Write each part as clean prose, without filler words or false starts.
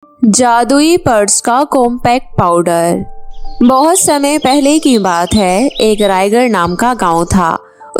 जादुई पर्स का compact powder. बहुत समय पहले की बात है। एक रायगढ़ नाम का गांव था।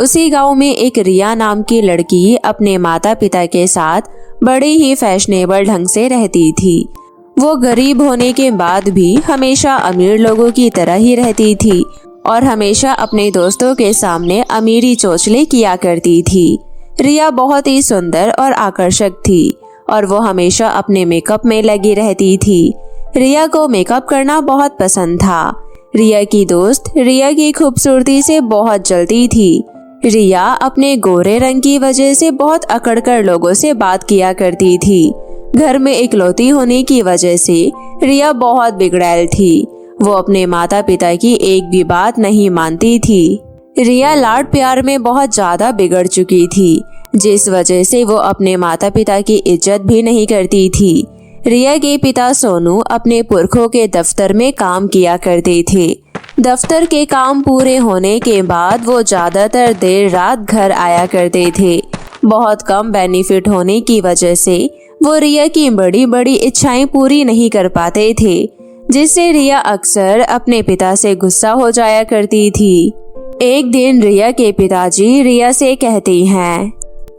उसी गांव में एक रिया नाम की लड़की अपने माता पिता के साथ बड़े ही फैशनेबल ढंग से रहती थी। वो गरीब होने के बाद भी हमेशा अमीर लोगों की तरह ही रहती थी और हमेशा अपने दोस्तों के सामने अमीरी चोचले किया करती थी। रिया बहुत ही सुंदर और आकर्षक थी और वो हमेशा अपने मेकअप में लगी रहती थी। रिया को मेकअप करना बहुत पसंद था। रिया की दोस्त रिया की खूबसूरती से बहुत जलती थी। रिया अपने गोरे रंग की वजह से बहुत अकड़कर लोगों से बात किया करती थी। घर में इकलौती होने की वजह से रिया बहुत बिगड़ैल थी। वो अपने माता पिता की एक भी बात नहीं मानती थी। रिया लाड प्यार में बहुत ज्यादा बिगड़ चुकी थी, जिस वजह से वो अपने माता पिता की इज्जत भी नहीं करती थी। रिया के पिता सोनू अपने पुरखों के दफ्तर में काम किया करते थे। दफ्तर के काम पूरे होने के बाद वो ज्यादातर देर रात घर आया करते थे। बहुत कम बेनिफिट होने की वजह से वो रिया की बड़ी बड़ी इच्छाएं पूरी नहीं कर पाते थे, जिससे रिया अक्सर अपने पिता से गुस्सा हो जाया करती थी। एक दिन रिया के पिताजी रिया से कहते हैं,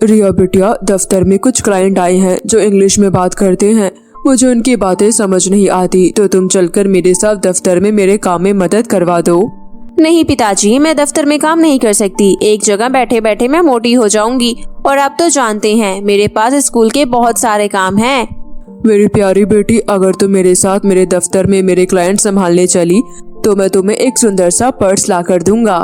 रिया बेटिया, दफ्तर में कुछ क्लाइंट आए हैं जो इंग्लिश में बात करते हैं। मुझे उनकी बातें समझ नहीं आती, तो तुम चलकर मेरे साथ दफ्तर में मेरे काम में मदद करवा दो। नहीं पिताजी, मैं दफ्तर में काम नहीं कर सकती। एक जगह बैठे बैठे मैं मोटी हो जाऊंगी और आप तो जानते हैं मेरे पास स्कूल के बहुत सारे काम हैं। मेरी प्यारी बेटी, अगर तुम मेरे साथ मेरे दफ्तर में मेरे क्लाइंट संभालने चली तो मैं तुम्हें एक सुंदर सा पर्स ला कर दूंगा।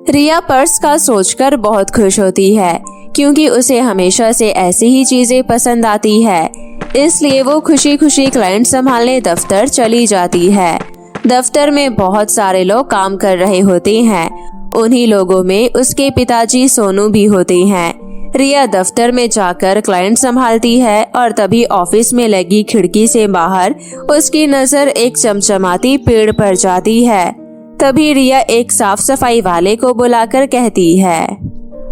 रिया पर्स का सोचकर बहुत खुश होती है, क्योंकि उसे हमेशा से ऐसी ही चीजें पसंद आती है। इसलिए वो खुशी खुशी क्लाइंट संभालने दफ्तर चली जाती है। दफ्तर में बहुत सारे लोग काम कर रहे होते हैं। उन्हीं लोगों में उसके पिताजी सोनू भी होते हैं। रिया दफ्तर में जाकर क्लाइंट संभालती है और तभी ऑफिस में लगी खिड़की से बाहर उसकी नजर एक चमचमाती पेड़ पर जाती है। तभी रिया एक साफ सफाई वाले को बुलाकर कहती है,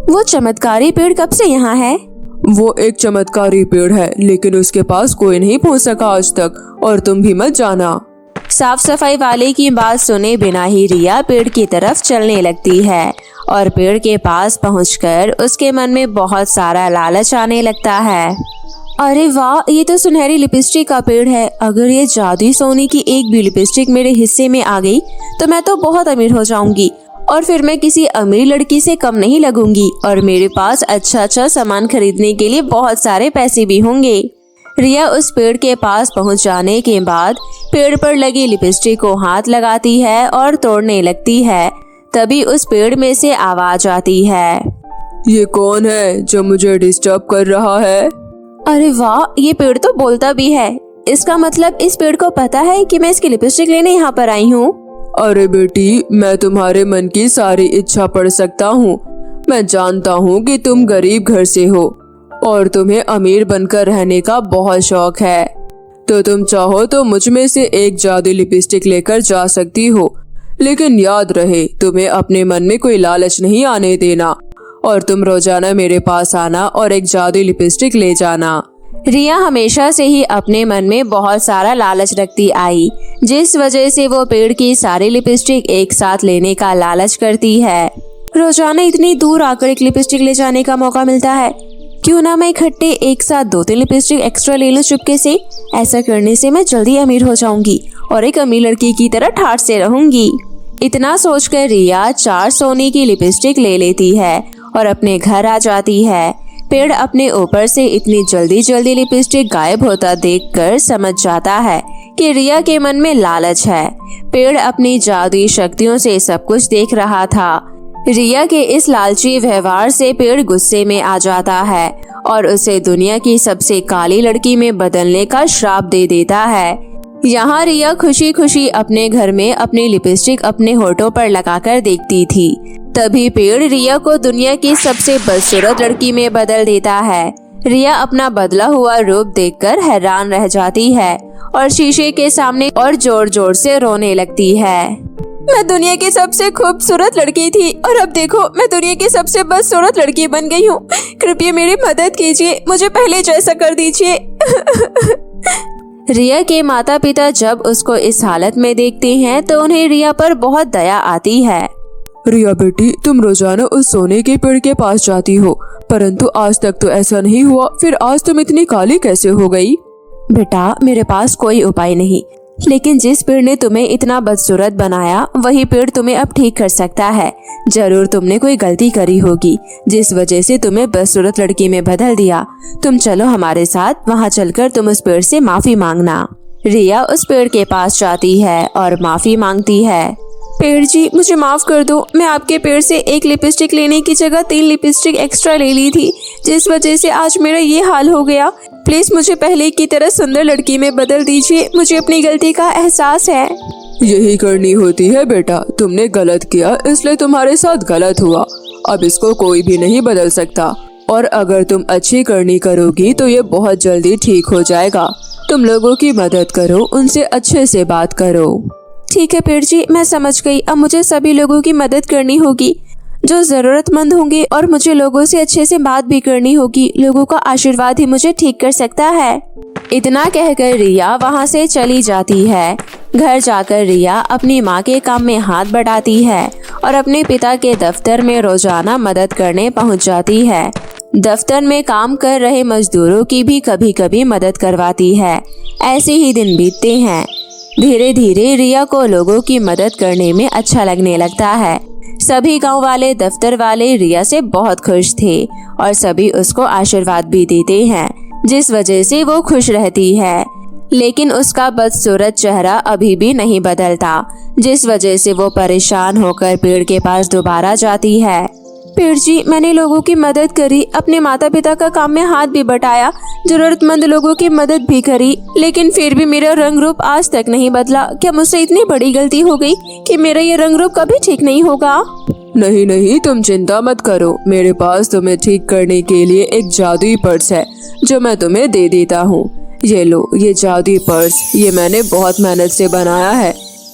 वो चमत्कारी पेड़ कब से यहाँ है? वो एक चमत्कारी पेड़ है, लेकिन उसके पास कोई नहीं पहुँच सका आज तक, और तुम भी मत जाना। साफ सफाई वाले की बात सुने बिना ही रिया पेड़ की तरफ चलने लगती है और पेड़ के पास पहुंचकर उसके मन में बहुत सारा लालच आने लगता है। अरे वाह, ये तो सुनहरी लिपस्टिक का पेड़ है। अगर ये जादुई सोने की एक भी लिपस्टिक मेरे हिस्से में आ गई तो मैं तो बहुत अमीर हो जाऊंगी और फिर मैं किसी अमीर लड़की से कम नहीं लगूंगी और मेरे पास अच्छा अच्छा सामान खरीदने के लिए बहुत सारे पैसे भी होंगे। रिया उस पेड़ के पास पहुंच जाने के बाद पेड़ पर लगी लिपस्टिक को हाथ लगाती है और तोड़ने लगती है। तभी उस पेड़ में से आवाज आती है, ये कौन है जो मुझे डिस्टर्ब कर रहा है? अरे वाह, ये पेड़ तो बोलता भी है। इसका मतलब इस पेड़ को पता है कि मैं इसकी लिपस्टिक लेने यहाँ पर आई हूँ। अरे बेटी, मैं तुम्हारे मन की सारी इच्छा पढ़ सकता हूँ। मैं जानता हूँ कि तुम गरीब घर से हो और तुम्हें अमीर बनकर रहने का बहुत शौक है। तो तुम चाहो तो मुझ में से एक जादुई लिपस्टिक लेकर जा सकती हो, लेकिन याद रहे तुम्हें अपने मन में कोई लालच नहीं आने देना और तुम रोजाना मेरे पास आना और एक जादुई लिपस्टिक ले जाना। रिया हमेशा से ही अपने मन में बहुत सारा लालच रखती आई, जिस वजह से वो पेड़ की सारी लिपस्टिक एक साथ लेने का लालच करती है। रोजाना इतनी दूर आकर एक लिपस्टिक ले जाने का मौका मिलता है, क्यों ना मैं इकट्ठे एक साथ 2-3 लिपस्टिक एक्स्ट्रा ले लूं चुपके से। ऐसा करने से मैं जल्दी अमीर हो जाऊंगी और एक अमीर लड़की की तरह ठाठ से रहूंगी। इतना सोचकर रिया 4 सोने की लिपस्टिक ले लेती है और अपने घर आ जाती है। पेड़ अपने ऊपर से इतनी जल्दी जल्दी लिपस्टिक गायब होता देखकर समझ जाता है कि रिया के मन में लालच है। पेड़ अपनी जादुई शक्तियों से सब कुछ देख रहा था। रिया के इस लालची व्यवहार से पेड़ गुस्से में आ जाता है और उसे दुनिया की सबसे काली लड़की में बदलने का श्राप दे देता है। यहाँ रिया खुशी खुशी अपने घर में अपनी लिपस्टिक अपने होठों पर लगाकर देखती थी। तभी पेड़ रिया को दुनिया की सबसे बदसूरत लड़की में बदल देता है। रिया अपना बदला हुआ रूप देखकर हैरान रह जाती है और शीशे के सामने और जोर जोर से रोने लगती है। मैं दुनिया की सबसे खूबसूरत लड़की थी और अब देखो मैं दुनिया की सबसे बदसूरत लड़की बन गई हूँ। कृपया मेरी मदद कीजिए, मुझे पहले जैसा कर दीजिए। रिया के माता पिता जब उसको इस हालत में देखते हैं तो उन्हें रिया पर बहुत दया आती है। रिया बेटी, तुम रोजाना उस सोने के पेड़ के पास जाती हो, परंतु आज तक तो ऐसा नहीं हुआ, फिर आज तुम इतनी काली कैसे हो गई? बेटा, मेरे पास कोई उपाय नहीं, लेकिन जिस पेड़ ने तुम्हें इतना बदसूरत बनाया वही पेड़ तुम्हें अब ठीक कर सकता है। जरूर तुमने कोई गलती करी होगी जिस वजह से तुम्हें बदसूरत लड़की में बदल दिया। तुम चलो हमारे साथ, वहाँ चलकर तुम उस पेड़ से माफी मांगना। रिया उस पेड़ के पास जाती है और माफी मांगती है। पेड़ जी, मुझे माफ कर दो, मैं आपके पेड़ से एक लिपस्टिक लेने की जगह 3 लिपस्टिक एक्स्ट्रा ले ली थी, जिस वजह से आज मेरा ये हाल हो गया। प्लीज मुझे पहले की तरह सुंदर लड़की में बदल दीजिए, मुझे अपनी गलती का एहसास है। यही करनी होती है बेटा, तुमने गलत किया इसलिए तुम्हारे साथ गलत हुआ। अब इसको कोई भी नहीं बदल सकता, और अगर तुम अच्छी करनी करोगी तो ये बहुत जल्दी ठीक हो जाएगा। तुम लोगों की मदद करो, उनसे अच्छे से बात करो। ठीक है पेड़ जी, मैं समझ गई। अब मुझे सभी लोगों की मदद करनी होगी जो जरूरतमंद होंगे, और मुझे लोगों से अच्छे से बात भी करनी होगी। लोगों का आशीर्वाद ही मुझे ठीक कर सकता है। इतना कहकर रिया वहाँ से चली जाती है। घर जाकर रिया अपनी माँ के काम में हाथ बटाती है और अपने पिता के दफ्तर में रोजाना मदद करने पहुँच जाती है। दफ्तर में काम कर रहे मजदूरों की भी कभी कभी मदद करवाती है। ऐसे ही दिन बीतते हैं। धीरे धीरे रिया को लोगों की मदद करने में अच्छा लगने लगता है। सभी गांव वाले, दफ्तर वाले रिया से बहुत खुश थे और सभी उसको आशीर्वाद भी देते हैं, जिस वजह से वो खुश रहती है। लेकिन उसका बदसूरत चेहरा अभी भी नहीं बदलता, जिस वजह से वो परेशान होकर पेड़ के पास दोबारा जाती है। पेड़ जी, मैंने लोगों की मदद करी, अपने माता पिता का काम में हाथ भी बटाया, जरूरतमंद लोगों की मदद भी करी, लेकिन फिर भी मेरा रंग रूप आज तक नहीं बदला। क्या मुझसे इतनी बड़ी गलती हो गई कि मेरा ये रंग रूप कभी ठीक नहीं होगा? नहीं नहीं, तुम चिंता मत करो, मेरे पास तुम्हें ठीक करने के लिए एक जादुई पर्स है जो मैं तुम्हें दे देता हूँ। ये लो, ये जादुई पर्स, ये मैंने बहुत मेहनत से बनाया है।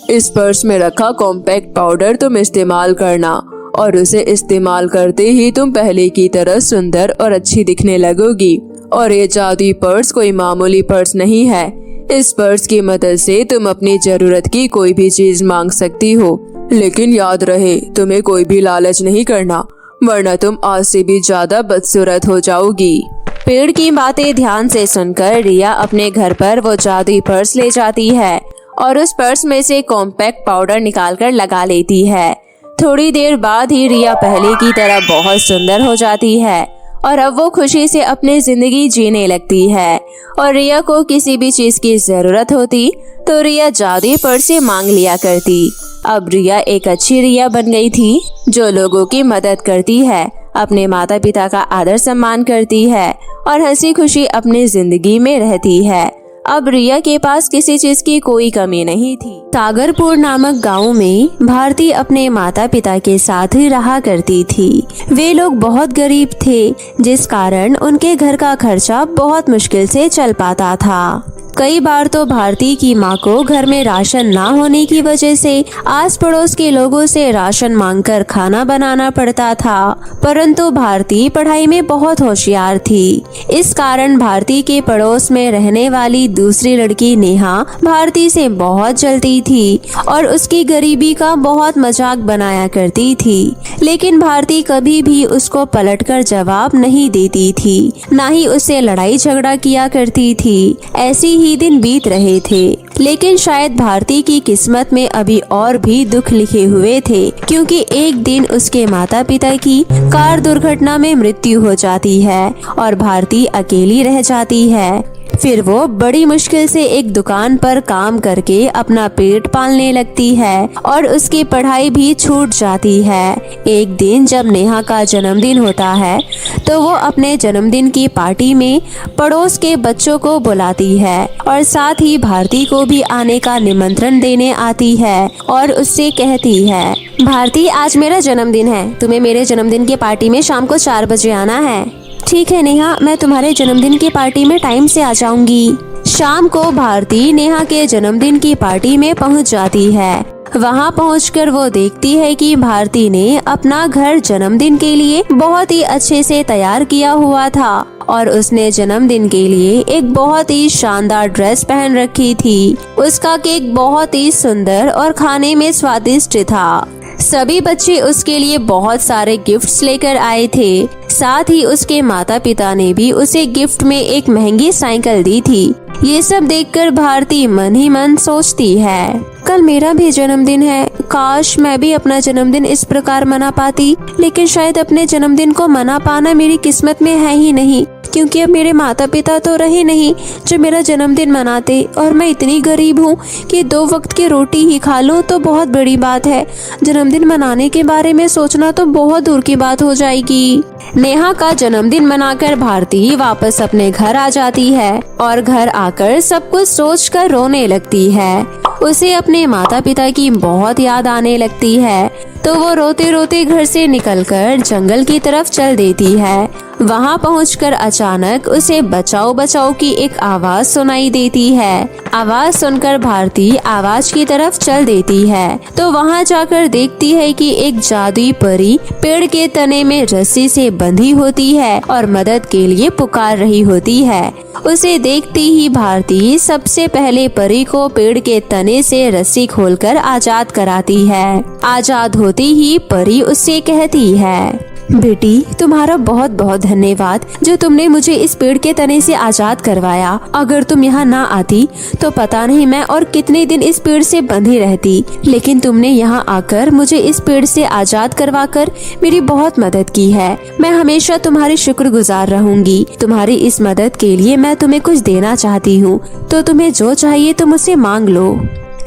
इस पर्स में रखा कॉम्पैक्ट पाउडर तुम इस्तेमाल करना, और उसे इस्तेमाल करते ही तुम पहले की तरह सुंदर और अच्छी दिखने लगोगी। और ये जादुई पर्स कोई मामूली पर्स नहीं है। इस पर्स की मदद से तुम अपनी जरूरत की कोई भी चीज मांग सकती हो, लेकिन याद रहे तुम्हें कोई भी लालच नहीं करना, वरना तुम आज से भी ज्यादा बदसूरत हो जाओगी। पेड़ की बातें ध्यान से सुनकर रिया अपने घर पर वो जादुई पर्स ले जाती है और उस पर्स में से कॉम्पैक्ट पाउडर निकालकर लगा लेती है। थोड़ी देर बाद ही रिया पहले की तरह बहुत सुंदर हो जाती है और अब वो खुशी से अपनी जिंदगी जीने लगती है। और रिया को किसी भी चीज की जरूरत होती तो रिया जादुई पर्स से मांग लिया करती। अब रिया एक अच्छी रिया बन गई थी जो लोगों की मदद करती है, अपने माता पिता का आदर सम्मान करती है और हंसी खुशी अपनी जिंदगी में रहती है। अब रिया के पास किसी चीज की कोई कमी नहीं थी। सागरपुर नामक गांव में भारती अपने माता पिता के साथ ही रहा करती थी। वे लोग बहुत गरीब थे, जिस कारण उनके घर का खर्चा बहुत मुश्किल से चल पाता था। कई बार तो भारती की माँ को घर में राशन ना होने की वजह से आस पड़ोस के लोगों से राशन मांगकर खाना बनाना पड़ता था, परंतु भारती पढ़ाई में बहुत होशियार थी। इस कारण भारती के पड़ोस में रहने वाली दूसरी लड़की नेहा भारती से बहुत जलती थी और उसकी गरीबी का बहुत मजाक बनाया करती थी। लेकिन भारती कभी भी उसको पलटकर जवाब नहीं देती थी, ना ही उससे लड़ाई झगड़ा किया करती थी। ऐसी ही दिन बीत रहे थे, लेकिन शायद भारती की किस्मत में अभी और भी दुख लिखे हुए थे, क्योंकि एक दिन उसके माता पिता की कार दुर्घटना में मृत्यु हो जाती है और भारती अकेली रह जाती है। फिर वो बड़ी मुश्किल से एक दुकान पर काम करके अपना पेट पालने लगती है और उसकी पढ़ाई भी छूट जाती है। एक दिन जब नेहा का जन्मदिन होता है तो वो अपने जन्मदिन की पार्टी में पड़ोस के बच्चों को बुलाती है और साथ ही भारती को भी आने का निमंत्रण देने आती है और उससे कहती है, भारती, आज मेरा जन्मदिन है, तुम्हें मेरे जन्मदिन की पार्टी में शाम को 4 बजे आना है। ठीक है नेहा, मैं तुम्हारे जन्मदिन की पार्टी में टाइम से आ जाऊंगी। शाम को भारती नेहा के जन्मदिन की पार्टी में पहुंच जाती है। वहां पहुंचकर वो देखती है कि भारती ने अपना घर जन्मदिन के लिए बहुत ही अच्छे से तैयार किया हुआ था और उसने जन्मदिन के लिए एक बहुत ही शानदार ड्रेस पहन रखी थी। उसका केक बहुत ही सुंदर और खाने में स्वादिष्ट था। सभी बच्चे उसके लिए बहुत सारे गिफ्ट्स लेकर आए थे। साथ ही उसके माता पिता ने भी उसे गिफ्ट में एक महंगी साइकिल दी थी। ये सब देखकर भारती मन ही मन सोचती है, कल मेरा भी जन्मदिन है। काश मैं भी अपना जन्मदिन इस प्रकार मना पाती, लेकिन शायद अपने जन्मदिन को मना पाना मेरी किस्मत में है ही नहीं, क्योंकि अब मेरे माता पिता तो रहे नहीं जो मेरा जन्मदिन मनाते, और मैं इतनी गरीब हूँ कि 2 वक्त की रोटी ही खा लूँ तो बहुत बड़ी बात है। जन्मदिन मनाने के बारे में सोचना तो बहुत दूर की बात हो जाएगी। नेहा का जन्मदिन मनाकर भारती वापस अपने घर आ जाती है और घर आकर सब कुछ सोचकर रोने लगती है। उसे अपने माता पिता की बहुत याद आने लगती है, तो वो रोते रोते घर से निकलकर जंगल की तरफ चल देती है। वहाँ पहुंचकर अचानक उसे बचाओ बचाओ की एक आवाज सुनाई देती है। आवाज सुनकर भारती आवाज की तरफ चल देती है, तो वहाँ जाकर देखती है कि एक जादुई परी पेड़ के तने में रस्सी से बंधी होती है और मदद के लिए पुकार रही होती है। उसे देखती ही भारती सबसे पहले परी को पेड़ के तने से रस्सी खोलकर आजाद कराती है। आजाद होती ही परी उससे कहती है, बेटी तुम्हारा बहुत बहुत धन्यवाद जो तुमने मुझे इस पेड़ के तने से आजाद करवाया। अगर तुम यहाँ ना आती तो पता नहीं मैं और कितने दिन इस पेड़ से बंधी रहती, लेकिन तुमने यहाँ आकर मुझे इस पेड़ से आजाद करवाकर मेरी बहुत मदद की है। मैं हमेशा तुम्हारी शुक्रगुजार रहूंगी। तुम्हारी इस मदद के लिए मैं तुम्हें कुछ देना चाहती हूँ, तो तुम्हें जो चाहिए तुम मुझसे मांग लो।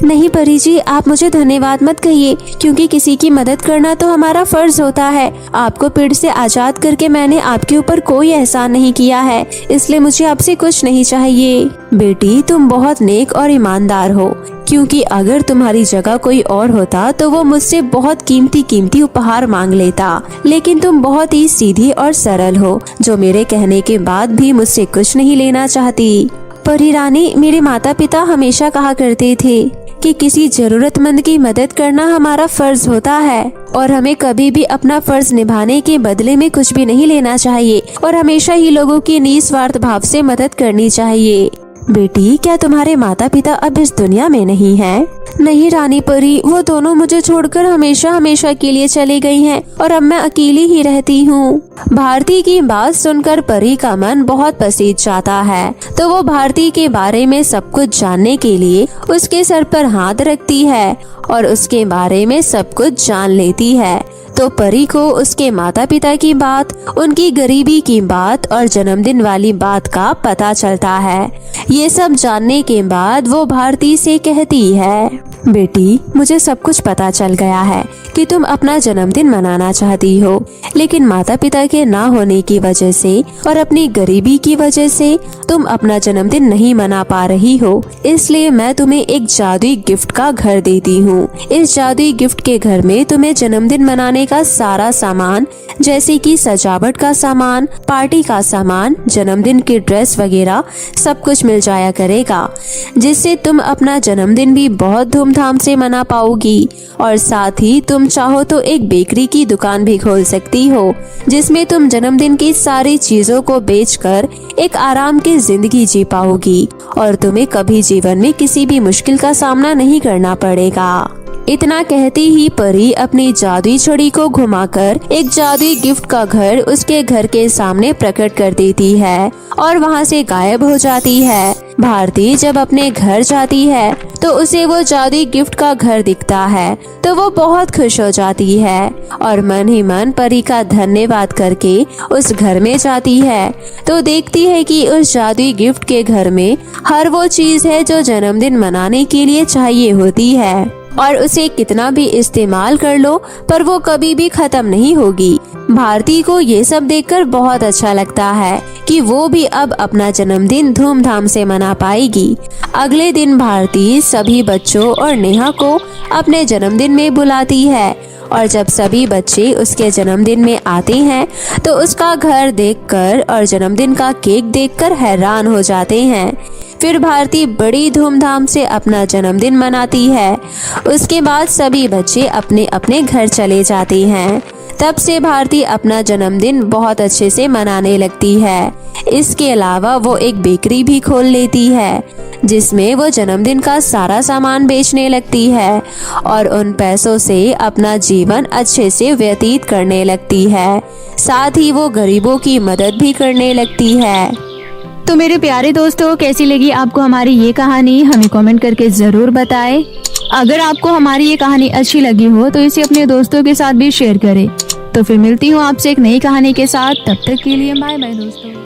नहीं परी जी, आप मुझे धन्यवाद मत कहिए, क्योंकि किसी की मदद करना तो हमारा फर्ज होता है। आपको पेड़ से आजाद करके मैंने आपके ऊपर कोई एहसान नहीं किया है, इसलिए मुझे आपसे कुछ नहीं चाहिए। बेटी तुम बहुत नेक और ईमानदार हो, क्योंकि अगर तुम्हारी जगह कोई और होता तो वो मुझसे बहुत कीमती कीमती उपहार मांग लेता, लेकिन तुम बहुत ही सीधी और सरल हो, जो मेरे कहने के बाद भी मुझसे कुछ नहीं लेना चाहती। परी रानी, मेरे माता पिता हमेशा कहा करते थे कि किसी जरूरतमंद की मदद करना हमारा फर्ज होता है और हमें कभी भी अपना फर्ज निभाने के बदले में कुछ भी नहीं लेना चाहिए और हमेशा ही लोगों की निस्वार्थ भाव से मदद करनी चाहिए। बेटी क्या तुम्हारे माता पिता अब इस दुनिया में नहीं हैं? नहीं रानी परी, वो दोनों मुझे छोड़कर हमेशा हमेशा के लिए चली गई हैं और अब मैं अकेली ही रहती हूँ। भारती की बात सुनकर परी का मन बहुत पसीज जाता है, तो वो भारती के बारे में सब कुछ जानने के लिए उसके सर पर हाथ रखती है और उसके बारे में सब कुछ जान लेती है। तो परी को उसके माता पिता की बात, उनकी गरीबी की बात और जन्मदिन वाली बात का पता चलता है। ये सब जानने के बाद वो भारती से कहती है, बेटी मुझे सब कुछ पता चल गया है कि तुम अपना जन्मदिन मनाना चाहती हो, लेकिन माता पिता के ना होने की वजह से और अपनी गरीबी की वजह से तुम अपना जन्मदिन नहीं मना पा रही हो। इसलिए मैं तुम्हें एक जादुई गिफ्ट का घर देती हूँ। इस जादुई गिफ्ट के घर में तुम्हें जन्मदिन मनाने का सारा सामान, जैसे कि सजावट का सामान, पार्टी का सामान, जन्मदिन की ड्रेस वगैरह सब कुछ मिल जाया करेगा, जिससे तुम अपना जन्मदिन भी बहुत धूमधाम से मना पाओगी। और साथ ही तुम चाहो तो एक बेकरी की दुकान भी खोल सकती हो, जिसमें तुम जन्मदिन की सारी चीजों को बेचकर एक आराम की जिंदगी जी पाओगी और तुम्हें कभी जीवन में किसी भी मुश्किल का सामना नहीं करना पड़ेगा। इतना कहती ही परी अपनी जादुई छड़ी को घुमाकर एक जादुई गिफ्ट का घर उसके घर के सामने प्रकट कर देती है और वहाँ से गायब हो जाती है। भारती जब अपने घर जाती है तो उसे वो जादुई गिफ्ट का घर दिखता है, तो वो बहुत खुश हो जाती है और मन ही मन परी का धन्यवाद करके उस घर में जाती है। तो देखती है कि उस जादुई गिफ्ट के घर में हर वो चीज है जो जन्मदिन मनाने के लिए चाहिए होती है और उसे कितना भी इस्तेमाल कर लो पर वो कभी भी खत्म नहीं होगी। भारती को ये सब देखकर बहुत अच्छा लगता है कि वो भी अब अपना जन्मदिन धूमधाम से मना पाएगी। अगले दिन भारती सभी बच्चों और नेहा को अपने जन्मदिन में बुलाती है और जब सभी बच्चे उसके जन्मदिन में आते हैं तो उसका घर देखकर और जन्मदिन का केक देखकर हैरान हो जाते हैं। फिर भारती बड़ी धूमधाम से अपना जन्मदिन मनाती है। उसके बाद सभी बच्चे अपने अपने घर चले जाते हैं। तब से भारती अपना जन्मदिन बहुत अच्छे से मनाने लगती है। इसके अलावा वो एक बेकरी भी खोल लेती है जिसमें वो जन्मदिन का सारा सामान बेचने लगती है और उन पैसों से अपना जीवन अच्छे से व्यतीत करने लगती है। साथ ही वो गरीबों की मदद भी करने लगती है। तो मेरे प्यारे दोस्तों, कैसी लगी आपको हमारी ये कहानी? हमें कमेंट करके ज़रूर बताएं। अगर आपको हमारी ये कहानी अच्छी लगी हो तो इसे अपने दोस्तों के साथ भी शेयर करें। तो फिर मिलती हूँ आपसे एक नई कहानी के साथ। तब तक के लिए बाय बाय दोस्तों।